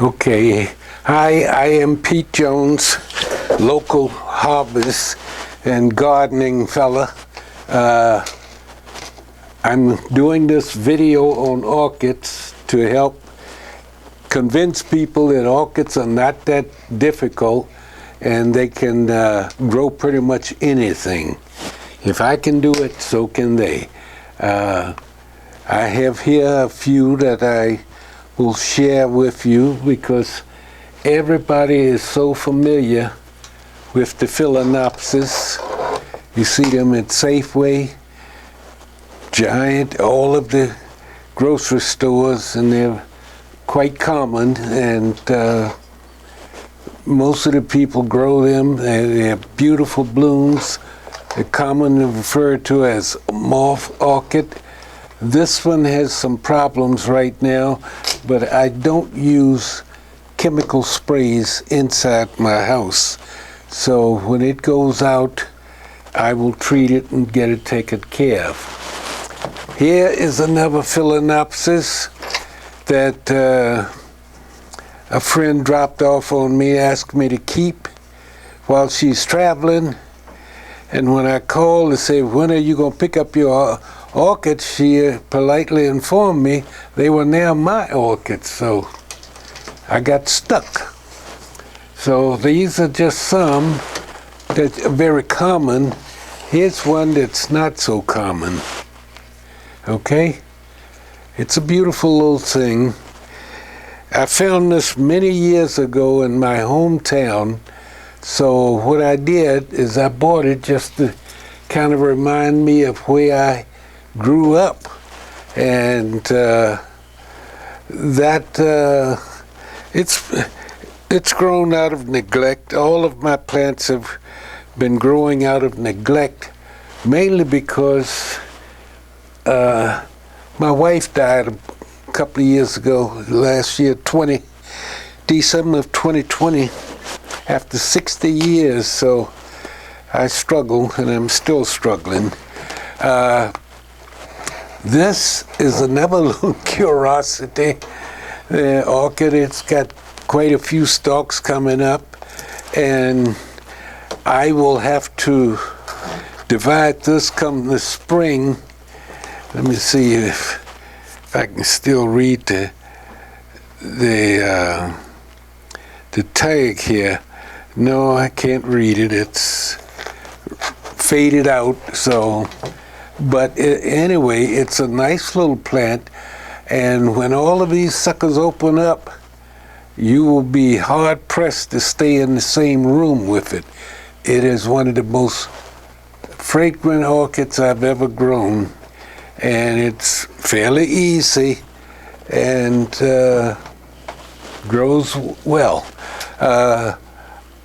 Okay. Hi, I am Pete Jones, local harvest and gardening fella. I'm doing this video on orchids to help convince people that orchids are not that difficult and they can grow pretty much anything. If I can do it, so can they. I have here a few that I will share with you because everybody is so familiar with the Phalaenopsis. You see them at Safeway, Giant, all of the grocery stores, and they're quite common, and most of the people grow them. They have beautiful blooms. They're commonly referred to as moth orchid. This one has some problems right now, but I don't use chemical sprays inside my house. So when it goes out, I will treat it and get it taken care of. Here is another Phalaenopsis that a friend dropped off on me, asked me to keep while she's traveling. And when I called to say, when are you going to pick up your orchids, she politely informed me they were now my orchids, so I got stuck. So these are just some that are very common. Here's one that's not so common. Okay? It's a beautiful little thing. I found this many years ago in my hometown, so what I did is I bought it just to kind of remind me of where I grew up, and it's grown out of neglect. All of my plants have been growing out of neglect, mainly because my wife died a couple of years ago, last year, December of 2020, after 60 years, so I struggle, and I'm still struggling. This is another little curiosity. The orchid, it's got quite a few stalks coming up, and I will have to divide this come the spring. Let me see if I can still read the tag here. No, I can't read it. It's faded out, so. But anyway, it's a nice little plant, and when all of these suckers open up, you will be hard-pressed to stay in the same room with it. It is one of the most fragrant orchids I've ever grown, and it's fairly easy and grows well.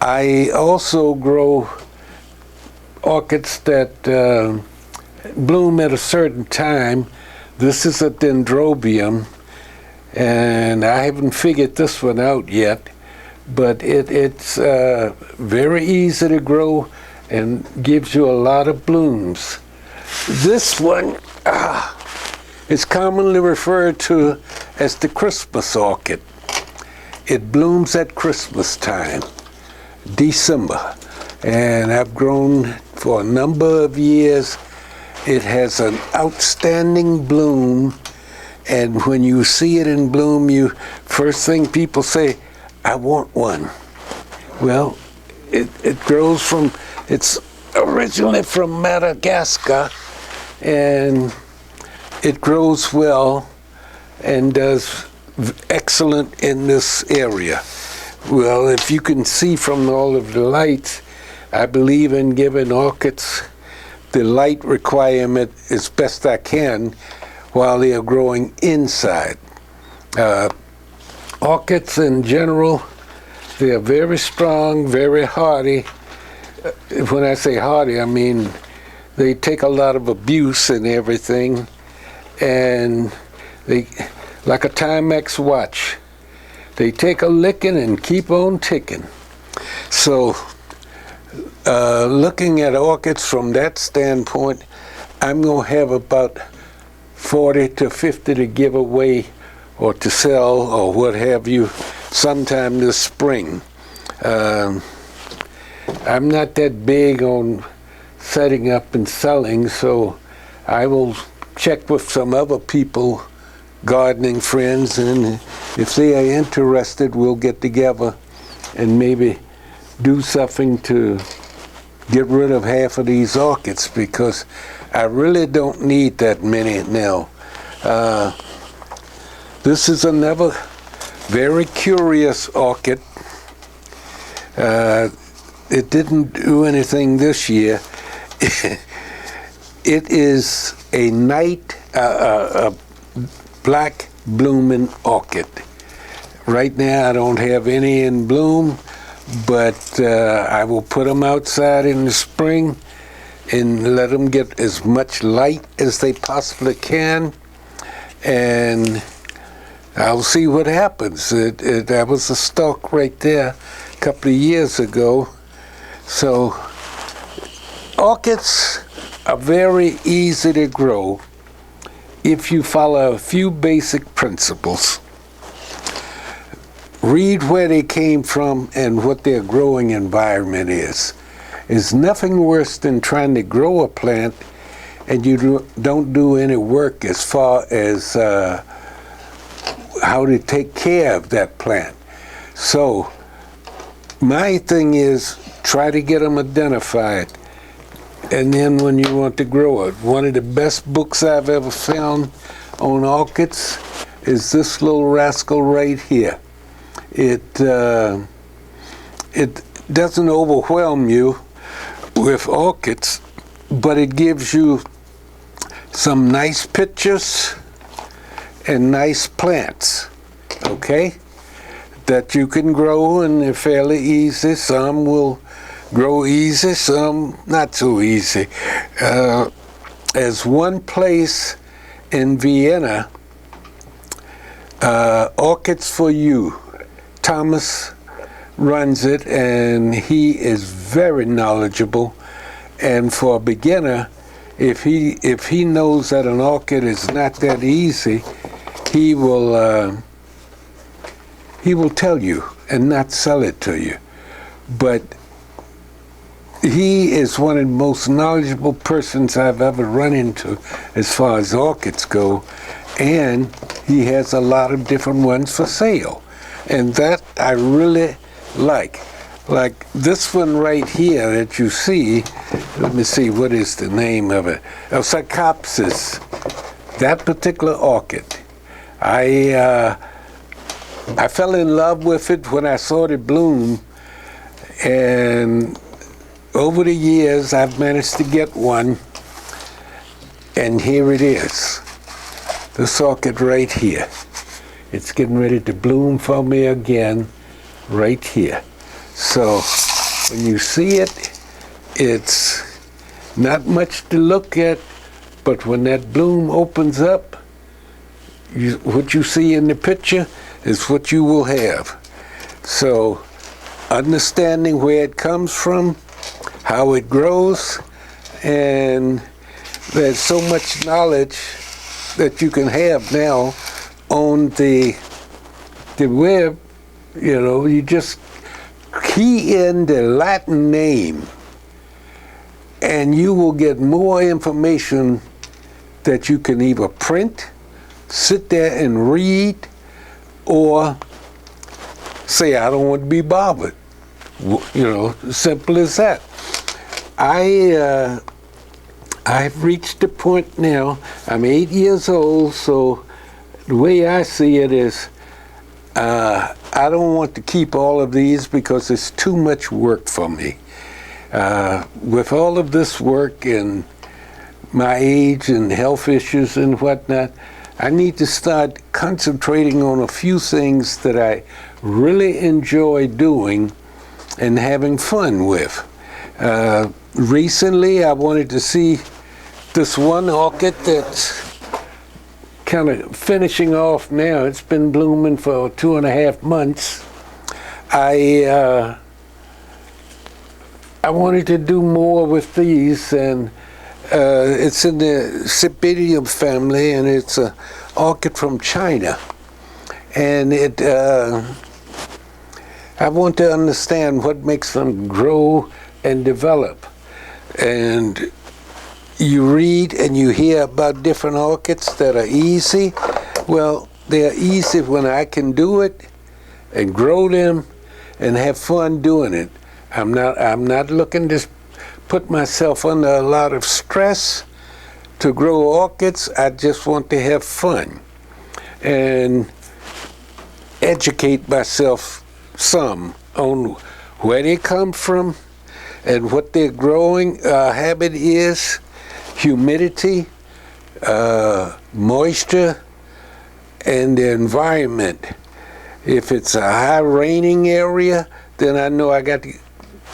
I also grow orchids that bloom at a certain time. This is a dendrobium, and I haven't figured this one out yet, but it's very easy to grow and gives you a lot of blooms. This one is commonly referred to as the Christmas orchid. It blooms at Christmas time, December, and I've grown for a number of years. It has an outstanding bloom, and when you see it in bloom, first thing people say, I want one. Well, it grows from, it's originally from Madagascar, and it grows well and does excellent in this area. Well, if you can see from all of the lights, I believe in giving orchids the light requirement as best I can while they are growing inside. Orchids in general, they are very strong, very hardy. When I say hardy, I mean they take a lot of abuse and everything, and they, like a Timex watch, they take a licking and keep on ticking. So looking at orchids from that standpoint, I'm going to have about 40 to 50 to give away or to sell or what have you sometime this spring. I'm not that big on setting up and selling, so I will check with some other people, gardening friends, and if they are interested, we'll get together and maybe do something to get rid of half of these orchids, because I really don't need that many now. This is another very curious orchid. It didn't do anything this year. It is a a black blooming orchid. Right now I don't have any in bloom, but I will put them outside in the spring and let them get as much light as they possibly can, and I'll see what happens. That was a stalk right there a couple of years ago. So orchids are very easy to grow if you follow a few basic principles. Read where they came from and what their growing environment is. There's nothing worse than trying to grow a plant and you don't do any work as far as how to take care of that plant. So my thing is try to get them identified, and then when you want to grow it. One of the best books I've ever found on orchids is this little rascal right here. It doesn't overwhelm you with orchids, but it gives you some nice pictures and nice plants, okay, that you can grow, and they're fairly easy. Some will grow easy, some not so easy. There's one place in Vienna, Orchids for You. Thomas runs it, and he is very knowledgeable. And for a beginner, if he knows that an orchid is not that easy, he will tell you and not sell it to you. But he is one of the most knowledgeable persons I've ever run into as far as orchids go, and he has a lot of different ones for sale, and that I really like. Like this one right here that you see, let me see, what is the name of it? Psychopsis. That particular orchid, I fell in love with it when I saw it bloom, and over the years I've managed to get one, and here it is. This orchid right here. It's getting ready to bloom for me again right here. So when you see it, it's not much to look at, but when that bloom opens up, what you see in the picture is what you will have. So understanding where it comes from, how it grows, and there's so much knowledge that you can have now on the web. You know, you just key in the Latin name and you will get more information that you can either print, sit there and read, or say, I don't want to be bothered. You know, simple as that. I've reached the point now, I'm 8 years old, so the way I see it is, I don't want to keep all of these because it's too much work for me. With all of this work and my age and health issues and whatnot, I need to start concentrating on a few things that I really enjoy doing and having fun with. Recently, I wanted to see this one orchid that's kind of finishing off now. It's been blooming for 2.5 months. I wanted to do more with these, and it's in the Cymbidium family, and it's an orchid from China. And I want to understand what makes them grow and develop. And you read and you hear about different orchids that are easy. Well, they're easy when I can do it and grow them and have fun doing it. I'm not looking to put myself under a lot of stress to grow orchids. I just want to have fun and educate myself some on where they come from and what their growing habit is, humidity, moisture, and the environment. If it's a high raining area, then I know I got to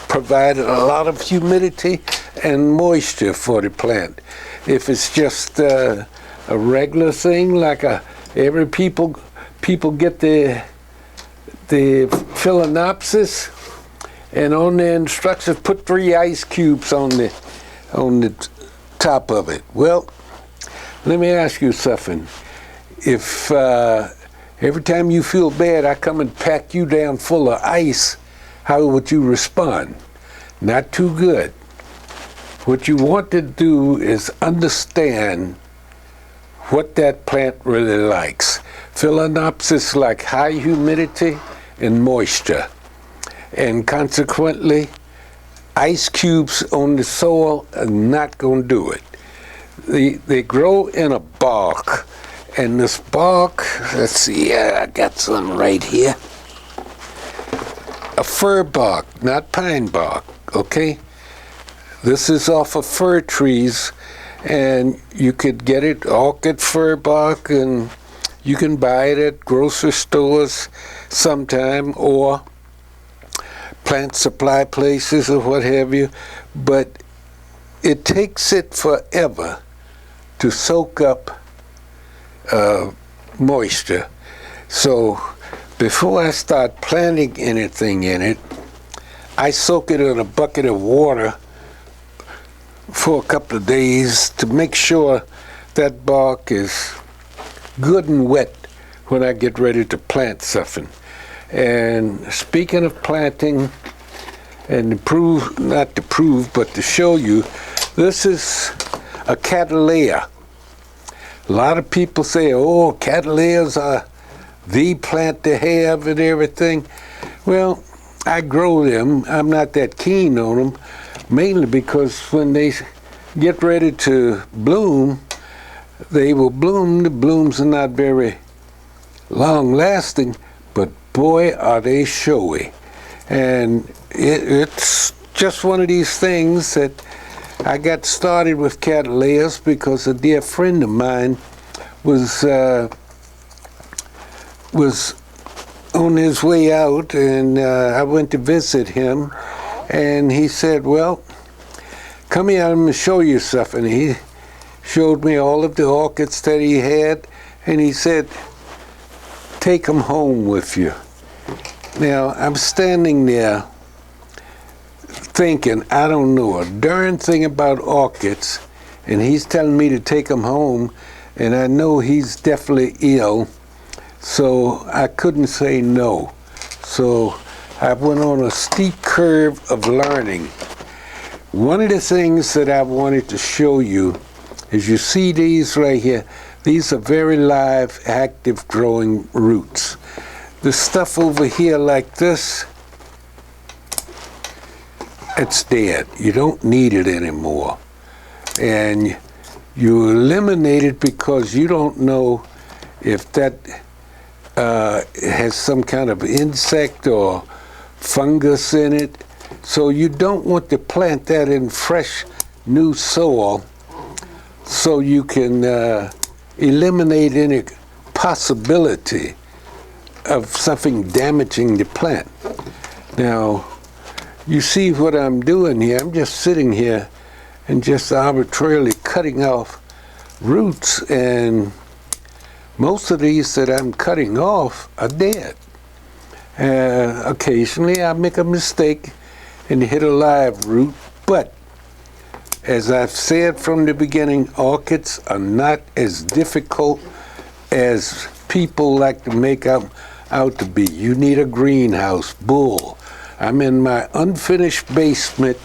provide a lot of humidity and moisture for the plant. If it's just a regular thing, like every people get the phalaenopsis, and on the instructions put 3 ice cubes on the top of it. Well, let me ask you something. If every time you feel bad, I come and pack you down full of ice, how would you respond? Not too good. What you want to do is understand what that plant really likes. Phalaenopsis like high humidity and moisture. And consequently, ice cubes on the soil are not going to do it. They grow in a bark. And this bark, let's see, I got some right here. A fir bark, not pine bark, okay? This is off of fir trees, and you could get it, orchid fir bark, and you can buy it at grocery stores sometime, or plant supply places or what have you. But it takes it forever to soak up moisture. So before I start planting anything in it, I soak it in a bucket of water for a couple of days to make sure that bark is good and wet when I get ready to plant something. And speaking of planting, and not to prove, but to show you, this is a Cattleya. A lot of people say, oh, Cattleyas are the plant to have and everything. Well, I grow them. I'm not that keen on them, mainly because when they get ready to bloom, they will bloom. The blooms are not very long-lasting, but boy, are they showy. And it's just one of these things that I got started with Cattleyas because a dear friend of mine was on his way out, and I went to visit him, and he said, well, come here, I'm going to show you something. He showed me all of the orchids that he had, and he said, take them home with you. Now, I'm standing there thinking, I don't know a darn thing about orchids, and he's telling me to take them home, and I know he's definitely ill, so I couldn't say no. So I went on a steep curve of learning. One of the things that I wanted to show you is, you see these right here, these are very live, active growing roots. The stuff over here like this, it's dead. You don't need it anymore. And you eliminate it because you don't know if that has some kind of insect or fungus in it. So you don't want to plant that in fresh, new soil, so you can eliminate any possibility of something damaging the plant. Now, you see what I'm doing here. I'm just sitting here and just arbitrarily cutting off roots, and most of these that I'm cutting off are dead. Occasionally I make a mistake and hit a live root, but as I've said from the beginning, orchids are not as difficult as people like to make them out to be. You need a greenhouse, bull. I'm in my unfinished basement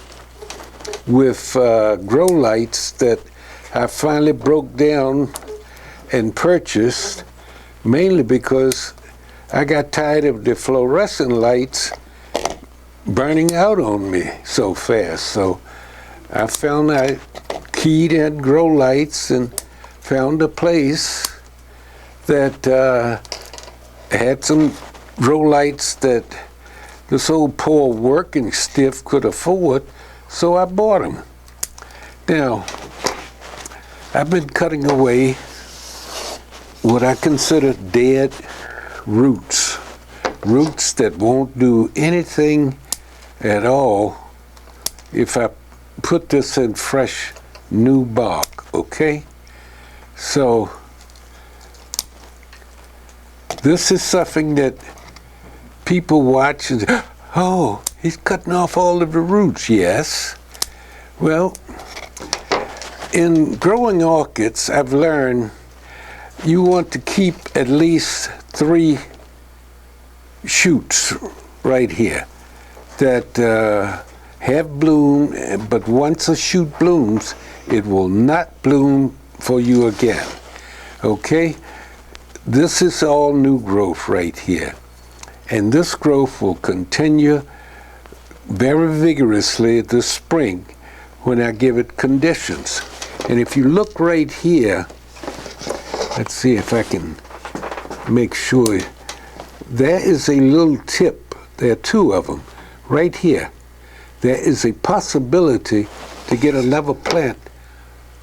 with grow lights that I finally broke down and purchased, mainly because I got tired of the fluorescent lights burning out on me so fast. So I found I keyed in grow lights and found a place that had some grow lights that this old poor working stiff could afford, so I bought them. Now, I've been cutting away what I consider dead roots, roots that won't do anything at all if I put this in fresh new bark, okay? So this is something that people watch and say, oh, he's cutting off all of the roots. Yes. Well, in growing orchids, I've learned you want to keep at least 3 shoots right here that have bloom, but once a shoot blooms, it will not bloom for you again. Okay? This is all new growth right here. And this growth will continue very vigorously this spring when I give it conditions. And if you look right here, let's see if I can make sure. There is a little tip. There are 2 of them right here. There is a possibility to get another plant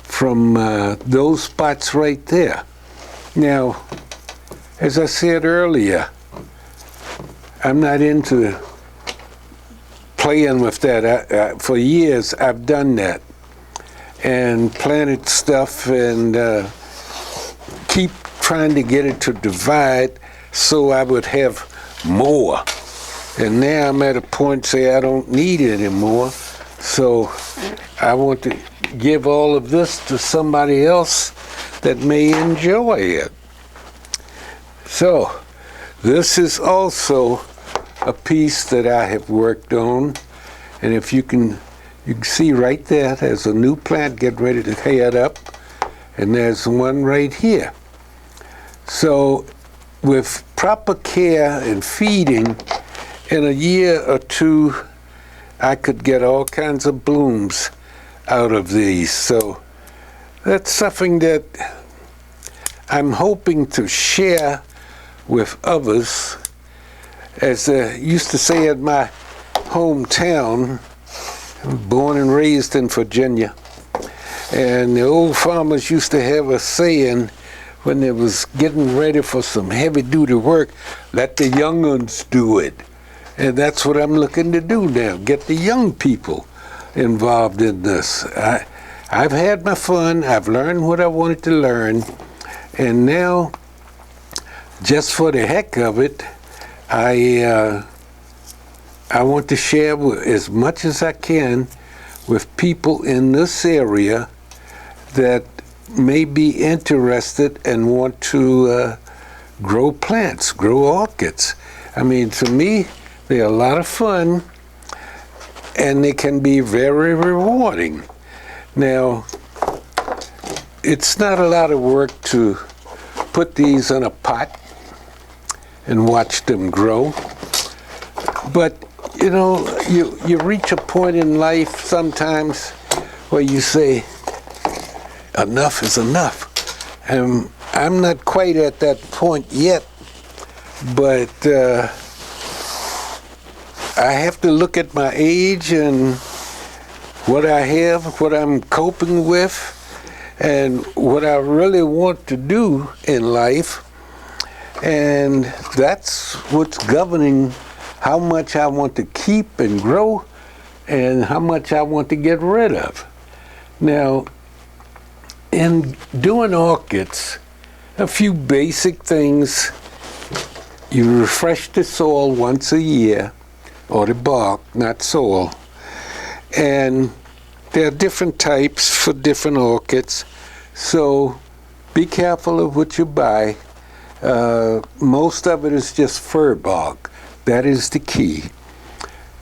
from those spots right there. Now, as I said earlier, I'm not into playing with that. For years, I've done that and planted stuff and keep trying to get it to divide so I would have more. And now I'm at a point say I don't need it anymore, so I want to give all of this to somebody else that may enjoy it. So this is also a piece that I have worked on, and if you can see right there, there's a new plant getting ready to head up, and there's one right here. So with proper care and feeding, in a year or 2, I could get all kinds of blooms out of these. So that's something that I'm hoping to share with others. As I used to say in my hometown, I was born and raised in Virginia, and the old farmers used to have a saying when they was getting ready for some heavy-duty work, let the young ones do it. And that's what I'm looking to do now, get the young people involved in this. I've had my fun, I've learned what I wanted to learn, and now, just for the heck of it, I want to share as much as I can with people in this area that may be interested and want to grow plants, grow orchids. I mean, to me, they're a lot of fun, and they can be very rewarding. Now, it's not a lot of work to put these in a pot and watch them grow. But, you know, you reach a point in life sometimes where you say, enough is enough. And I'm not quite at that point yet, but I have to look at my age and what I have, what I'm coping with, and what I really want to do in life. And that's what's governing how much I want to keep and grow and how much I want to get rid of. Now, in doing orchids, a few basic things. You refresh the soil once a year, or the bark, not soil. And there are different types for different orchids, so be careful of what you buy Most of it is just fir bark. That is the key.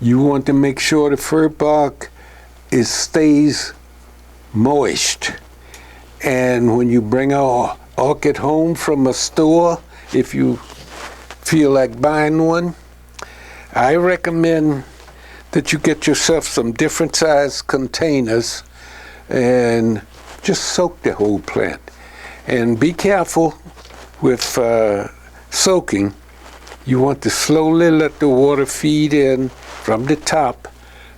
You want to make sure the fir bark stays moist. And when you bring an orchid home from a store, if you feel like buying one, I recommend that you get yourself some different size containers and just soak the whole plant. And be careful with soaking. You want to slowly let the water feed in from the top,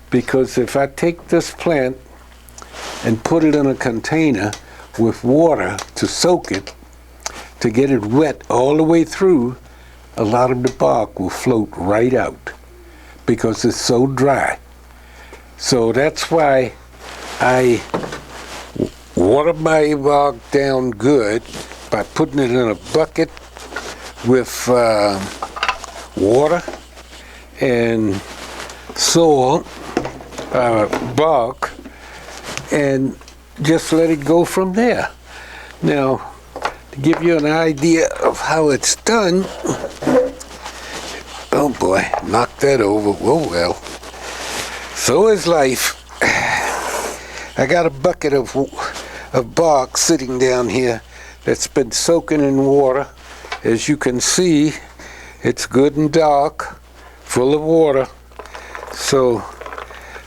because if I take this plant and put it in a container with water to soak it, to get it wet all the way through, a lot of the bark will float right out because it's so dry. So that's why I water my bark down good by putting it in a bucket with water and soil, bark, and just let it go from there. Now, to give you an idea of how it's done, oh boy, knocked that over. Whoa, well. So is life. I got a bucket of bark sitting down here that's been soaking in water. As you can see, it's good and dark, full of water. So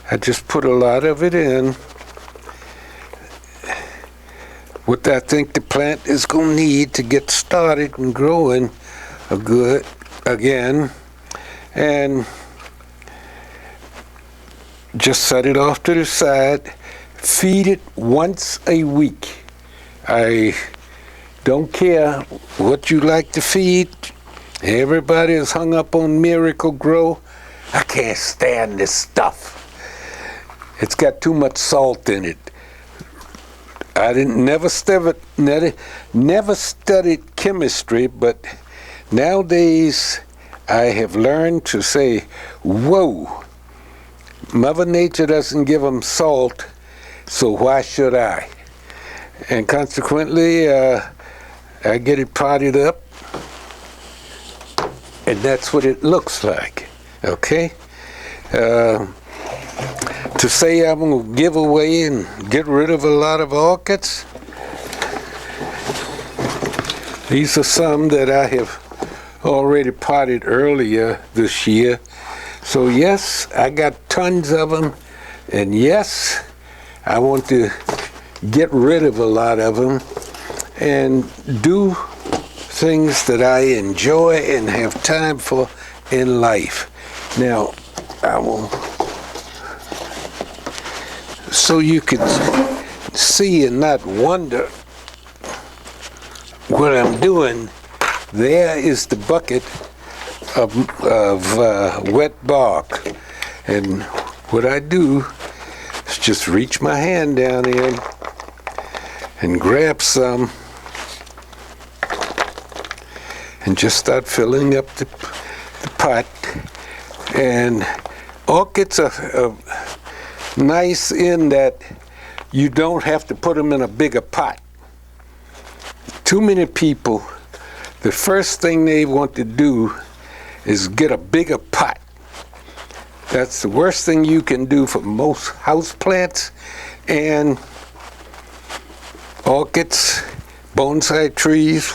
I just put a lot of it in. What I think the plant is going to need to get started and growing good again. And just set it off to the side. Feed it once a week. I don't care what you like to feed. Everybody is hung up on Miracle Grow. I can't stand this stuff. It's got too much salt in it. I never studied chemistry, but nowadays I have learned to say, whoa, Mother Nature doesn't give them salt, so why should I? And consequently, I get it potted up, and that's what it looks like, okay? To say I'm going to give away and get rid of a lot of orchids, these are some that I have already potted earlier this year. So yes, I got tons of them, and yes, I want to get rid of a lot of them and do things that I enjoy and have time for in life. Now, I will, so you can see and not wonder what I'm doing. There is the bucket of wet bark, and what I do is just reach my hand down in and grab some and just start filling up the pot. And orchids are nice in that you don't have to put them in a bigger pot. Too many people, the first thing they want to do is get a bigger pot. That's the worst thing you can do for most houseplants and orchids, bonsai trees,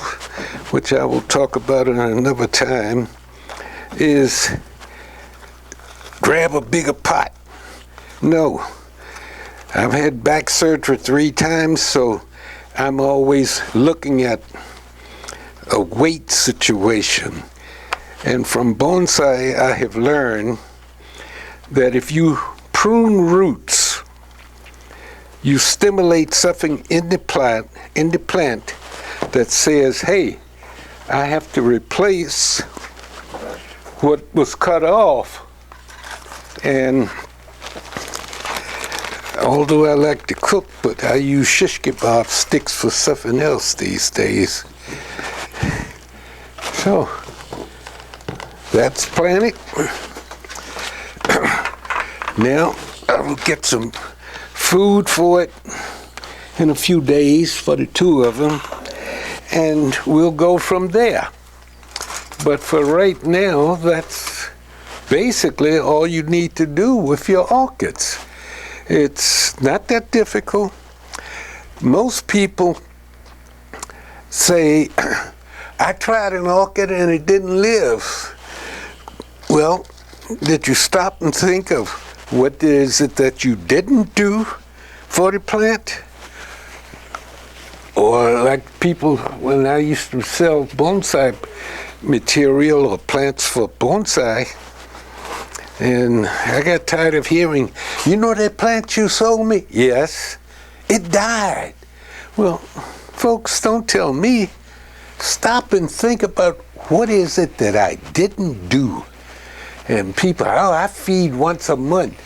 which I will talk about in another time, is grab a bigger pot. No. I've had back surgery 3 times, so I'm always looking at a weight situation. And from bonsai, I have learned that if you prune roots, you stimulate something in the plant that says, hey, I have to replace what was cut off. And although I like to cook, but I use shish kebab sticks for something else these days. So that's planted. Now I will get some food for it in a few days for the 2 of them. and we'll go from there. But for right now, that's basically all you need to do with your orchids. It's not that difficult. Most people say, I tried an orchid and it didn't live. Well, did you stop and think of what is it that you didn't do for the plant? Or like people, when I used to sell bonsai material or plants for bonsai, and I got tired of hearing, you know that plant you sold me? Yes, it died. Well, folks, don't tell me. Stop and think about what is it that I didn't do. And people, oh, I feed once a month.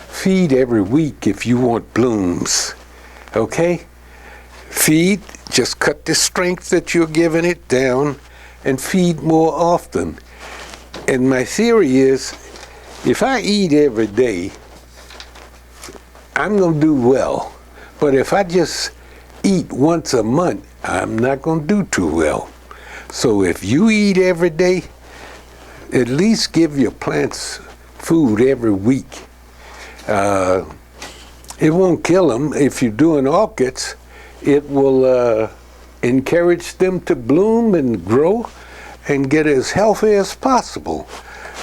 Feed every week if you want blooms, okay? Feed, just cut the strength that you're giving it down and feed more often. And my theory is, if I eat every day, I'm going to do well. But if I just eat once a month, I'm not going to do too well. So if you eat every day, at least give your plants food every week. It won't kill them. If you're doing orchids, it will encourage them to bloom and grow and get as healthy as possible.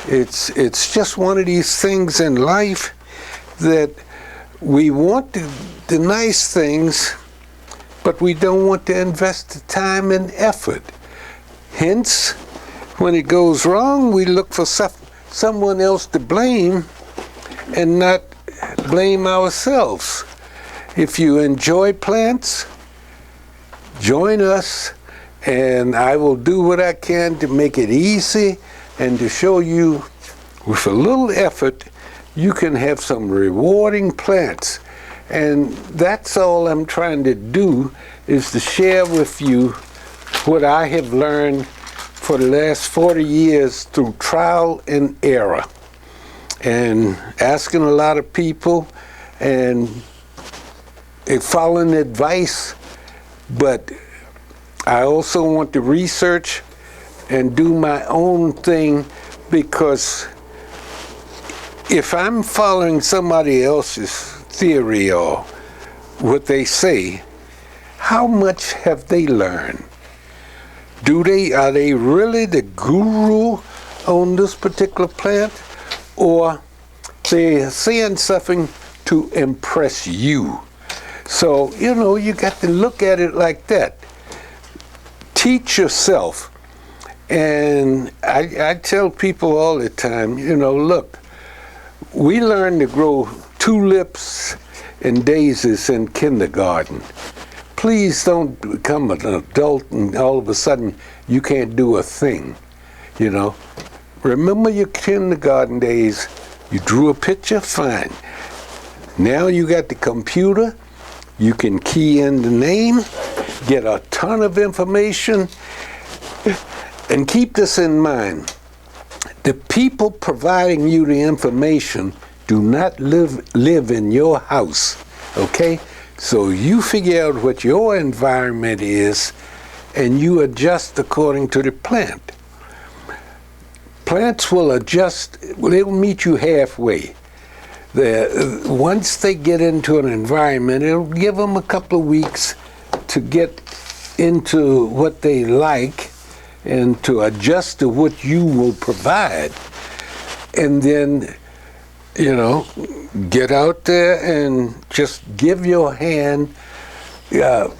It's just one of these things in life that we want the nice things, but we don't want to invest the time and effort. Hence, when it goes wrong, we look for someone else to blame and not blame ourselves. If you enjoy plants, join us, and I will do what I can to make it easy and to show you with a little effort you can have some rewarding plants. And that's all I'm trying to do, is to share with you what I have learned for the last 40 years through trial and error, and asking a lot of people and following advice. But I also want to research and do my own thing, because if I'm following somebody else's theory or what they say, how much have they learned? Are they really the guru on this particular plant, or they're saying something to impress you? So, you got to look at it like that. Teach yourself. And I tell people all the time, look, we learn to grow tulips and daisies in kindergarten. Please don't become an adult and all of a sudden you can't do a thing, Remember your kindergarten days. You drew a picture, fine. Now you got the computer. You can key in the name, get a ton of information, and keep this in mind. The people providing you the information do not live in your house, okay? So you figure out what your environment is, and you adjust according to the plant. Plants will adjust, they'll meet you halfway. Once they get into an environment, it'll give them a couple of weeks to get into what they like and to adjust to what you will provide. And then, get out there and just give your hand a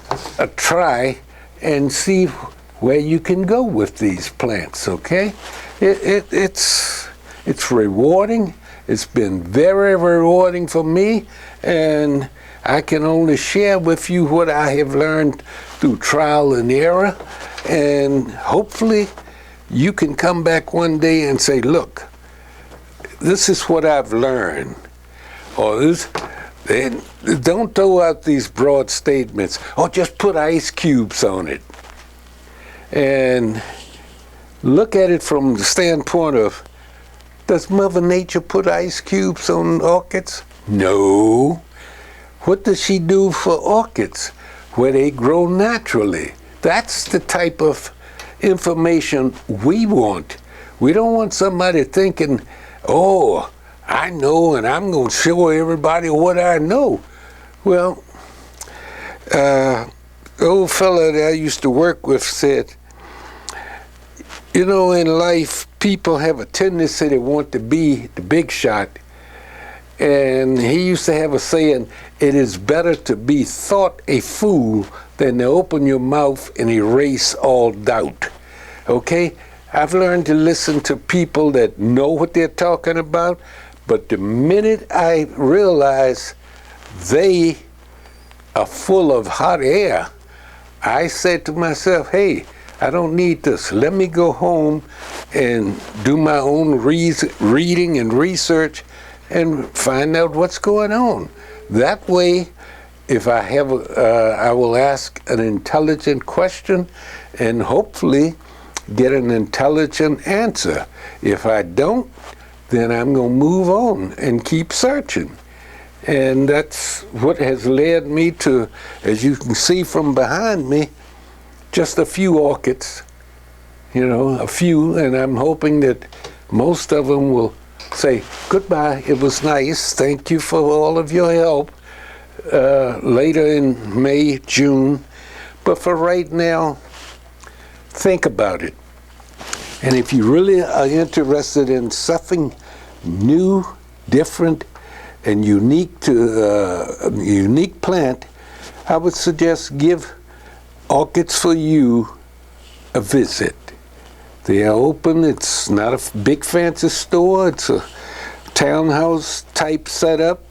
try and see where you can go with these plants, okay? It's rewarding. It's been very rewarding for me, and I can only share with you what I have learned through trial and error, and hopefully you can come back one day and say, look, this is what I've learned. Or don't throw out these broad statements, or just put ice cubes on it. And look at it from the standpoint of, does Mother Nature put ice cubes on orchids? No. What does she do for orchids where they grow naturally? That's the type of information we want. We don't want somebody thinking, oh, I know and I'm going to show everybody what I know. Well, the old fella that I used to work with said, you know, in life, people have a tendency to want to be the big shot. And he used to have a saying, it is better to be thought a fool than to open your mouth and erase all doubt. Okay? I've learned to listen to people that know what they're talking about, but the minute I realize they are full of hot air, I said to myself, hey, I don't need this. Let me go home and do my own reading and research and find out what's going on. That way, if I have, I will ask an intelligent question and hopefully get an intelligent answer. If I don't, then I'm going to move on and keep searching. And that's what has led me to, as you can see from behind me, just a few orchids, you know, a few, and I'm hoping that most of them will say, goodbye, it was nice, thank you for all of your help, later in May, June. But for right now, think about it. And if you really are interested in something new, different, and unique to a unique plant, I would suggest give Orchids for You a visit. They are open. It's not a big fancy store. It's a townhouse type setup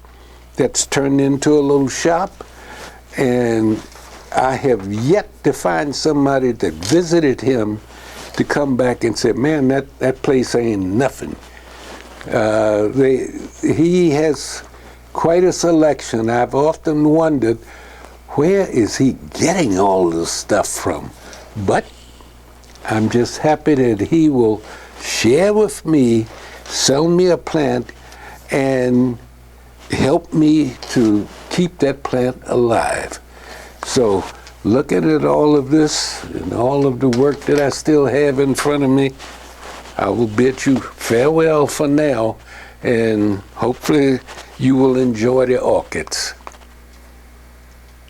that's turned into a little shop. And I have yet to find somebody that visited him to come back and say, man, that place ain't nothing. He has quite a selection. I've often wondered, where is he getting all this stuff from? But I'm just happy that he will share with me, sell me a plant, and help me to keep that plant alive. So looking at all of this and all of the work that I still have in front of me, I will bid you farewell for now, and hopefully you will enjoy the orchids.